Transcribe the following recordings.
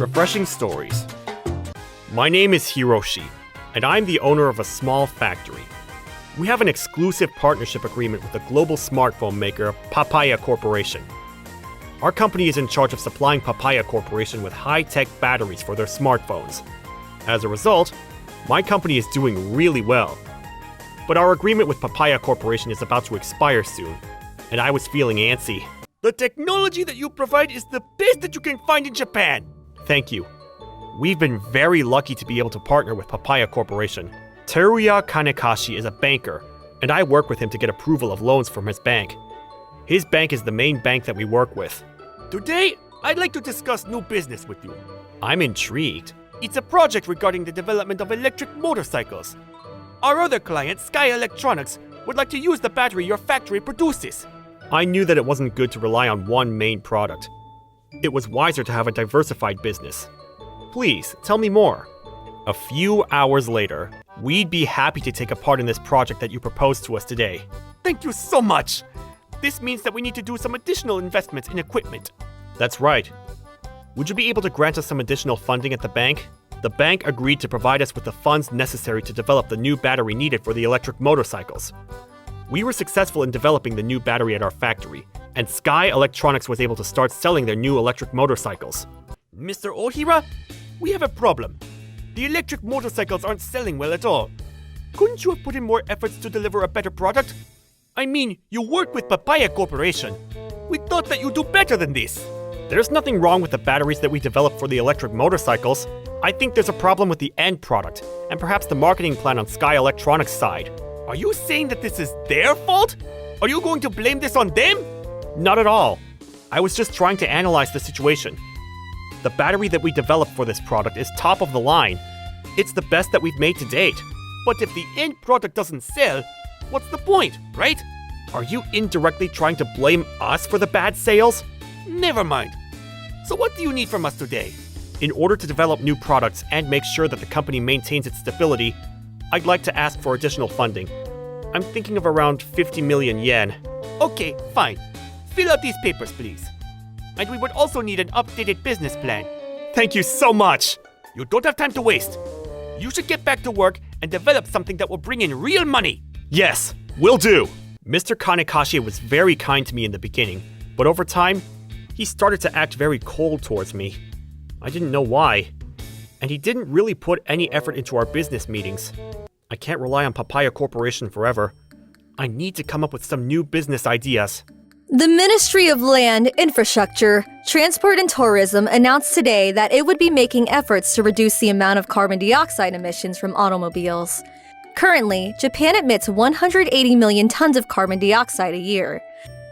Refreshing stories. My name is Hiroshi, and I'm the owner of a small factory. We have an exclusive partnership agreement with the global smartphone maker Papaya Corporation. Our company is in charge of supplying Papaya Corporation with high-tech batteries for their smartphones. As a result, my company is doing really well. But our agreement with Papaya Corporation is about to expire soon, and I was feeling antsy. The technology that you provide is the best that you can find in Japan. Thank you. We've been very lucky to be able to partner with Papaya Corporation. Teruya Kanekashi is a banker, and I work with him to get approval of loans from his bank. His bank is the main bank that we work with. Today, I'd like to discuss new business with you. I'm intrigued. It's a project regarding the development of electric motorcycles. Our other client, Sky Electronics, would like to use the battery your factory produces. I knew that it wasn't good to rely on one main product. It was wiser to have a diversified business. Please, tell me more. A few hours later, we'd be happy to take a part in this project that you proposed to us today. Thank you so much! This means that we need to do some additional investments in equipment. That's right. Would you be able to grant us some additional funding at the bank? The bank agreed to provide us with the funds necessary to develop the new battery needed for the electric motorcycles. We were successful in developing the new battery at our factory, and Sky Electronics was able to start selling their new electric motorcycles. Mr. Ohira, we have a problem. The electric motorcycles aren't selling well at all. Couldn't you have put in more efforts to deliver a better product? I mean, you work with Papaya Corporation. We thought that you'd do better than this. There's nothing wrong with the batteries that we developed for the electric motorcycles. I think there's a problem with the end product, and perhaps the marketing plan on Sky Electronics' side. Are you saying that this is their fault? Are you going to blame this on them? Not at all. I was just trying to analyze the situation. The battery that we developed for this product is top of the line. It's the best that we've made to date. But if the end product doesn't sell, what's the point, right? Are you indirectly trying to blame us for the bad sales? Never mind. So what do you need from us today? In order to develop new products and make sure that the company maintains its stability, I'd like to ask for additional funding. I'm thinking of around 50 million yen. Okay, fine. Fill out these papers, please. And we would also need an updated business plan. Thank you so much! You don't have time to waste. You should get back to work and develop something that will bring in real money. Yes, will do. Mr. Kanekashi was very kind to me in the beginning, but over time, he started to act very cold towards me. I didn't know why. And he didn't really put any effort into our business meetings. I can't rely on Papaya Corporation forever. I need to come up with some new business ideas. The Ministry of Land, Infrastructure, Transport and Tourism announced today that it would be making efforts to reduce the amount of carbon dioxide emissions from automobiles. Currently, Japan emits 180 million tons of carbon dioxide a year.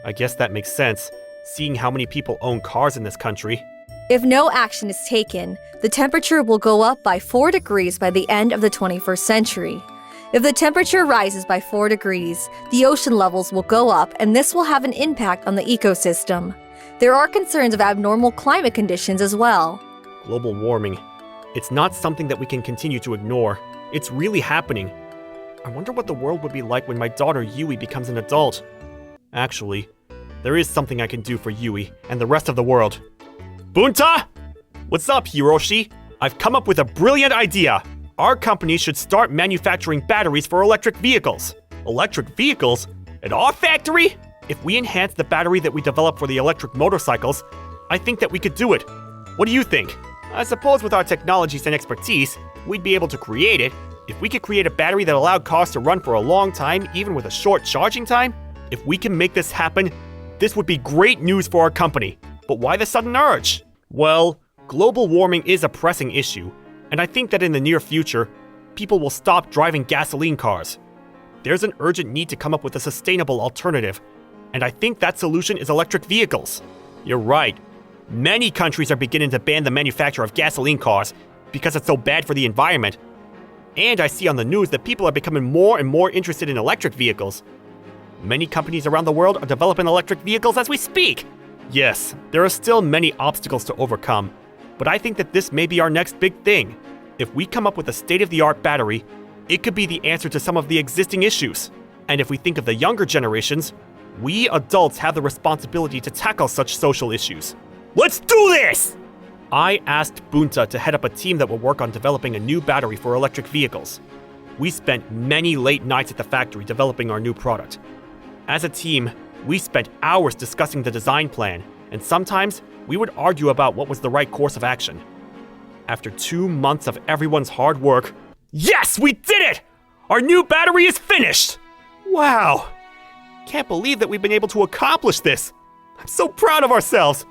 I guess that makes sense, seeing how many people own cars in this country. If no action is taken, the temperature will go up by 4 degrees by the end of the 21st century. If the temperature rises by 4 degrees, the ocean levels will go up, and this will have an impact on the ecosystem. There are concerns of abnormal climate conditions as well. Global warming. It's not something that we can continue to ignore. It's really happening. I wonder what the world would be like when my daughter Yui becomes an adult. Actually, there is something I can do for Yui and the rest of the world. Bunta! What's up, Hiroshi? I've come up with a brilliant idea! Our company should start manufacturing batteries for electric vehicles. Electric vehicles? At our factory? If we enhance the battery that we develop for the electric motorcycles, I think that we could do it. What do you think? I suppose with our technologies and expertise, we'd be able to create it. If we could create a battery that allowed cars to run for a long time, even with a short charging time, if we can make this happen, this would be great news for our company. But why the sudden urge? Well, global warming is a pressing issue, and I think that in the near future, people will stop driving gasoline cars. There's an urgent need to come up with a sustainable alternative, and I think that solution is electric vehicles. You're right. Many countries are beginning to ban the manufacture of gasoline cars because it's so bad for the environment. And I see on the news that people are becoming more and more interested in electric vehicles. Many companies around the world are developing electric vehicles as we speak. Yes, there are still many obstacles to overcome, but I think that this may be our next big thing. If we come up with a state-of-the-art battery, it could be the answer to some of the existing issues. And if we think of the younger generations, we adults have the responsibility to tackle such social issues. Let's do this! I asked Bunta to head up a team that will work on developing a new battery for electric vehicles. We spent many late nights at the factory developing our new product. As a team, we spent hours discussing the design plan, and sometimes we would argue about what was the right course of action. After 2 months of everyone's hard work, yes, we did it! Our new battery is finished! Wow! Can't believe that we've been able to accomplish this! I'm so proud of ourselves!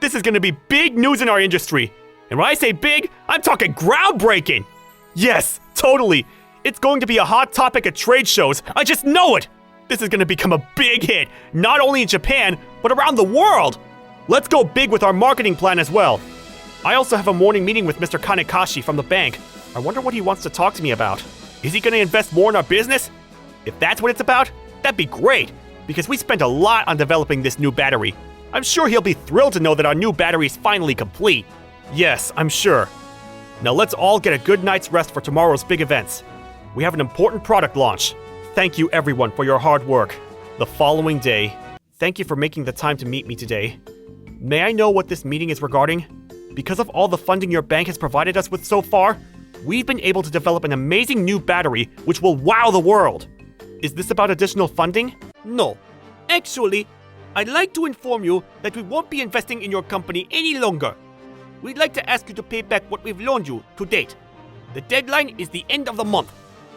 This is going to be big news in our industry. And when I say big, I'm talking groundbreaking! Yes, totally! It's going to be a hot topic at trade shows. I just know it! This is going to become a big hit, not only in Japan, but around the world! Let's go big with our marketing plan as well. I also have a morning meeting with Mr. Kanekashi from the bank. I wonder what he wants to talk to me about. Is he going to invest more in our business? If that's what it's about, that'd be great, because we spent a lot on developing this new battery. I'm sure he'll be thrilled to know that our new battery is finally complete. Yes, I'm sure. Now let's all get a good night's rest for tomorrow's big events. We have an important product launch. Thank you everyone for your hard work. The following day, thank you for making the time to meet me today. May I know what this meeting is regarding? Because of all the funding your bank has provided us with so far, we've been able to develop an amazing new battery which will wow the world. Is this about additional funding? No. Actually, I'd like to inform you that we won't be investing in your company any longer. We'd like to ask you to pay back what we've loaned you to date. The deadline is the end of the month.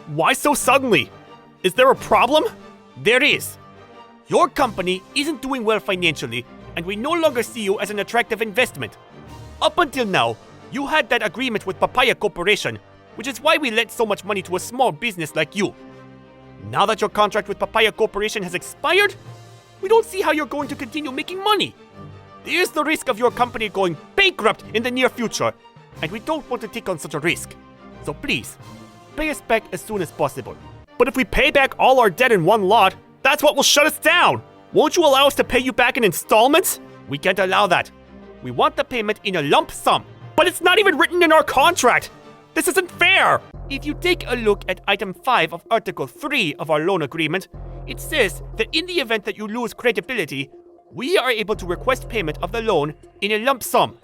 Why so suddenly? Is there a problem? There is. Your company isn't doing well financially, and we no longer see you as an attractive investment. Up until now, you had that agreement with Papaya Corporation, which is why we lent so much money to a small business like you. Now that your contract with Papaya Corporation has expired, we don't see how you're going to continue making money. There's the risk of your company going bankrupt in the near future, and we don't want to take on such a risk. So please, pay us back as soon as possible. But if we pay back all our debt in one lot, that's what will shut us down. Won't you allow us to pay you back in installments? We can't allow that. We want the payment in a lump sum. But it's not even written in our contract. This isn't fair. If you take a look at item 5 of article 3 of our loan agreement, it says that in the event that you lose credibility, we are able to request payment of the loan in a lump sum.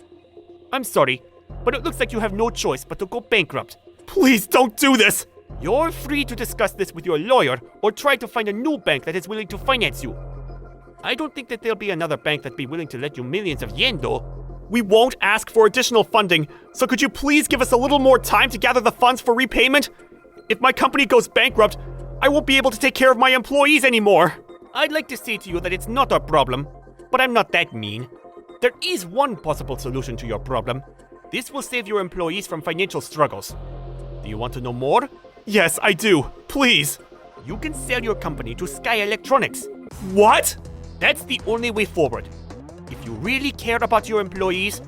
I'm sorry, but it looks like you have no choice but to go bankrupt. Please don't do this! You're free to discuss this with your lawyer or try to find a new bank that is willing to finance you. I don't think that there'll be another bank that'd be willing to lend you millions of yen, though. We won't ask for additional funding, so could you please give us a little more time to gather the funds for repayment? If my company goes bankrupt, I won't be able to take care of my employees anymore. I'd like to say to you that it's not our problem, but I'm not that mean. There is one possible solution to your problem. This will save your employees from financial struggles. Do you want to know more? Yes, I do. Please. You can sell your company to Sky Electronics. What? That's the only way forward. If you really care about your employees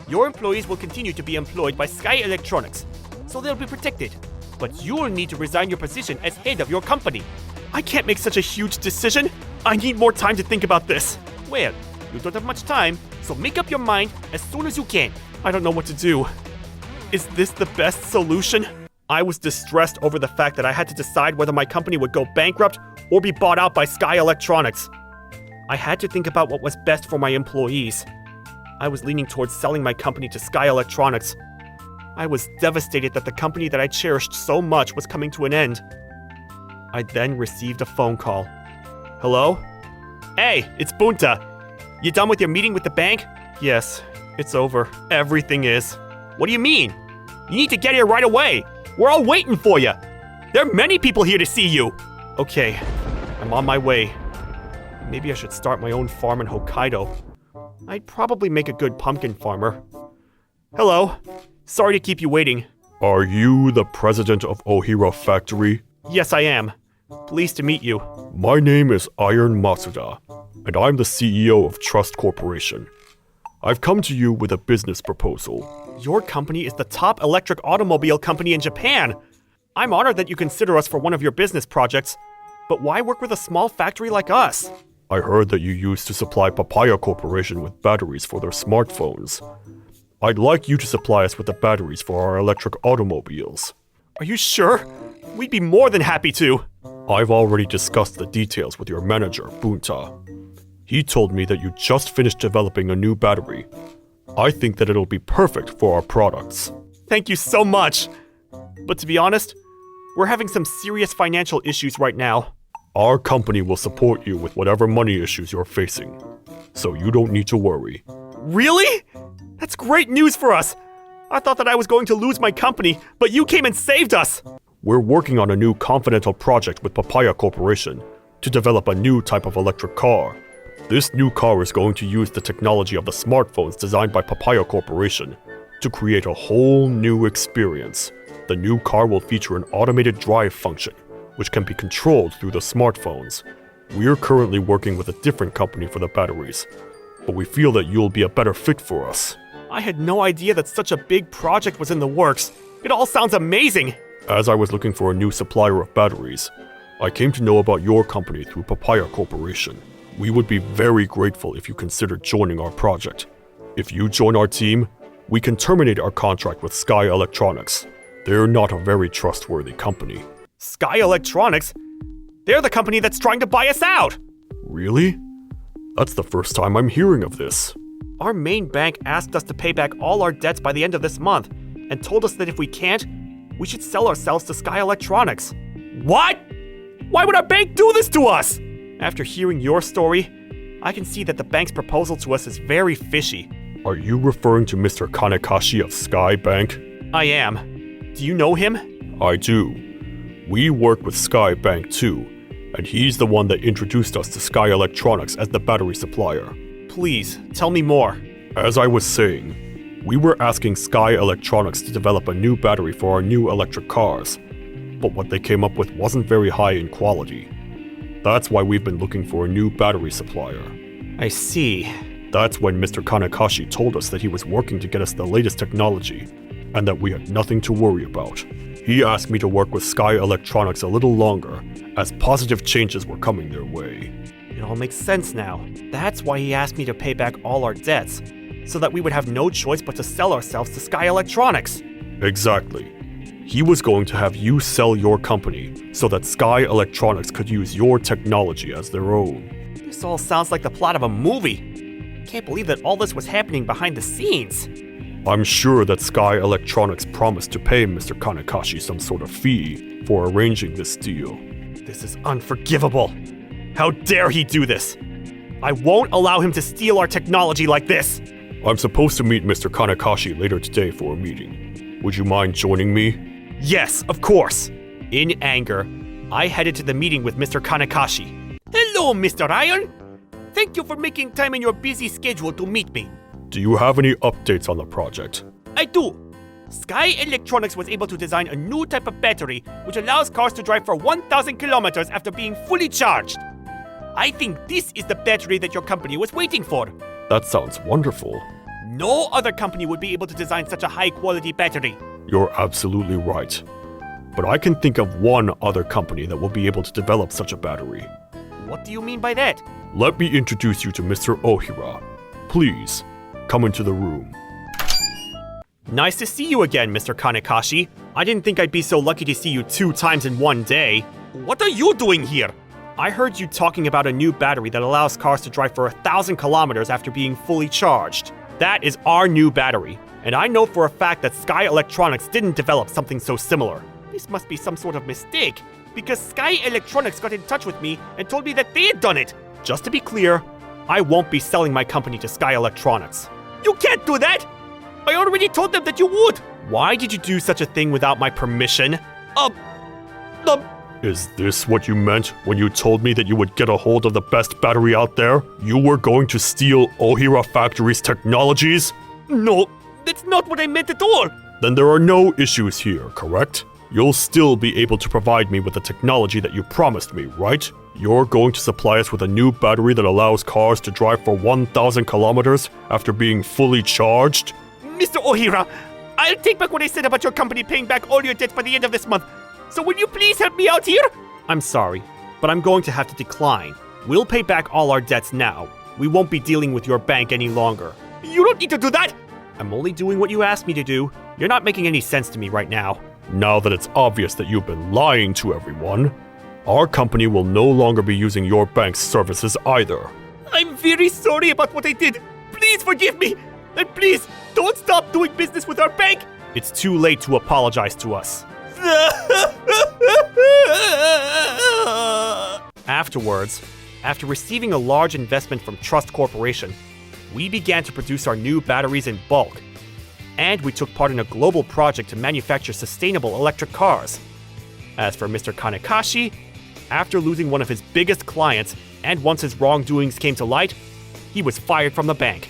will continue to be employed by Sky Electronics, so they'll be protected. But you'll need to resign your position as head of your company. I can't make such a huge decision. I need more time to think about this. Well, you don't have much time, so make up your mind as soon as you can. I don't know what to do. Is this the best solution? I was distressed over the fact that I had to decide whether my company would go bankrupt or be bought out by Sky Electronics. I had to think about what was best for my employees. I was leaning towards selling my company to Sky Electronics. I was devastated that the company that I cherished so much was coming to an end. I then received a phone call. Hello? Hey, it's Bunta. You done with your meeting with the bank? Yes, it's over. Everything is. What do you mean? You need to get here right away. We're all waiting for you. There are many people here to see you. Okay, I'm on my way. Maybe I should start my own farm in Hokkaido. I'd probably make a good pumpkin farmer. Hello. Sorry to keep you waiting. Are you the president of Ohira Factory? Yes, I am. Pleased to meet you. My name is Iron Masuda, and I'm the CEO of Trust Corporation. I've come to you with a business proposal. Your company is the top electric automobile company in Japan. I'm honored that you consider us for one of your business projects, but why work with a small factory like us? I heard that you used to supply Papaya Corporation with batteries for their smartphones. I'd like you to supply us with the batteries for our electric automobiles. Are you sure? We'd be more than happy to. I've already discussed the details with your manager, Bunta. He told me that you just finished developing a new battery. I think that it'll be perfect for our products. Thank you so much. But to be honest, we're having some serious financial issues right now. Our company will support you with whatever money issues you're facing, so you don't need to worry. Really? That's great news for us. I thought that I was going to lose my company, but you came and saved us. We're working on a new confidential project with Papaya Corporation to develop a new type of electric car. This new car is going to use the technology of the smartphones designed by Papaya Corporation to create a whole new experience. The new car will feature an automated drive function, which can be controlled through the smartphones. We're currently working with a different company for the batteries, but we feel that you'll be a better fit for us. I had no idea that such a big project was in the works. It all sounds amazing. As I was looking for a new supplier of batteries, I came to know about your company through Papaya Corporation. We would be very grateful if you considered joining our project. If you join our team, we can terminate our contract with Sky Electronics. They're not a very trustworthy company. Sky Electronics? They're the company that's trying to buy us out. Really? That's the first time I'm hearing of this. Our main bank asked us to pay back all our debts by the end of this month and told us that if we can't, we should sell ourselves to Sky Electronics. What? Why would our bank do this to us? After hearing your story, I can see that the bank's proposal to us is very fishy. Are you referring to Mr. Kanekashi of Sky Bank? I am. Do you know him? I do. We work with Sky Bank too, and he's the one that introduced us to Sky Electronics as the battery supplier. Please, tell me more. As I was saying, we were asking Sky Electronics to develop a new battery for our new electric cars, but what they came up with wasn't very high in quality. That's why we've been looking for a new battery supplier. I see. That's when Mr. Kanekashi told us that he was working to get us the latest technology, and that we had nothing to worry about. He asked me to work with Sky Electronics a little longer, as positive changes were coming their way. It all makes sense now. That's why he asked me to pay back all our debts, so that we would have no choice but to sell ourselves to Sky Electronics. Exactly. He was going to have you sell your company so that Sky Electronics could use your technology as their own. This all sounds like the plot of a movie. Can't believe that all this was happening behind the scenes. I'm sure that Sky Electronics promised to pay Mr. Kanekashi some sort of fee for arranging this deal. This is unforgivable. How dare he do this? I won't allow him to steal our technology like this. I'm supposed to meet Mr. Kanekashi later today for a meeting. Would you mind joining me? Yes, of course. In anger, I headed to the meeting with Mr. Kanekashi. Hello, Mr. Iron. Thank you for making time in your busy schedule to meet me. Do you have any updates on the project? I do. Sky Electronics was able to design a new type of battery which allows cars to drive for 1,000 kilometers after being fully charged. I think this is the battery that your company was waiting for. That sounds wonderful. No other company would be able to design such a high-quality battery. You're absolutely right. But I can think of one other company that will be able to develop such a battery. What do you mean by that? Let me introduce you to Mr. Ohira. Please, come into the room. Nice to see you again, Mr. Kanekashi. I didn't think I'd be so lucky to see you 2 times in one day. What are you doing here? I heard you talking about a new battery that allows cars to drive for 1,000 kilometers after being fully charged. That is our new battery, and I know for a fact that Sky Electronics didn't develop something so similar. This must be some sort of mistake, because Sky Electronics got in touch with me and told me that they had done it. Just to be clear, I won't be selling my company to Sky Electronics. You can't do that! I already told them that you would! Why did you do such a thing without my permission? Is this what you meant when you told me that you would get a hold of the best battery out there? You were going to steal Ohira Factory's technologies? No, that's not what I meant at all! Then there are no issues here, correct? You'll still be able to provide me with the technology that you promised me, right? You're going to supply us with a new battery that allows cars to drive for 1,000 kilometers after being fully charged? Mr. Ohira, I'll take back what I said about your company paying back all your debts by the end of this month. So will you please help me out here? I'm sorry, but I'm going to have to decline. We'll pay back all our debts now. We won't be dealing with your bank any longer. You don't need to do that! I'm only doing what you asked me to do. You're not making any sense to me right now. Now that it's obvious that you've been lying to everyone, our company will no longer be using your bank's services either. I'm very sorry about what I did. Please forgive me. And please, don't stop doing business with our bank! It's too late to apologize to us. Afterwards, after receiving a large investment from Trust Corporation, we began to produce our new batteries in bulk. And we took part in a global project to manufacture sustainable electric cars. As for Mr. Kanekashi, after losing one of his biggest clients, and once his wrongdoings came to light, he was fired from the bank.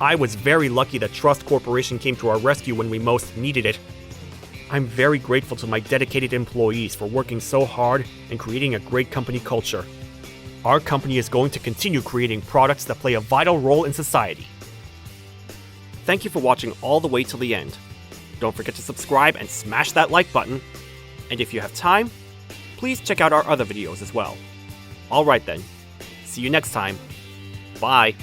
I was very lucky that Trust Corporation came to our rescue when we most needed it. I'm very grateful to my dedicated employees for working so hard and creating a great company culture. Our company is going to continue creating products that play a vital role in society. Thank you for watching all the way till the end. Don't forget to subscribe and smash that like button. And if you have time, please check out our other videos as well. Alright then, see you next time. Bye.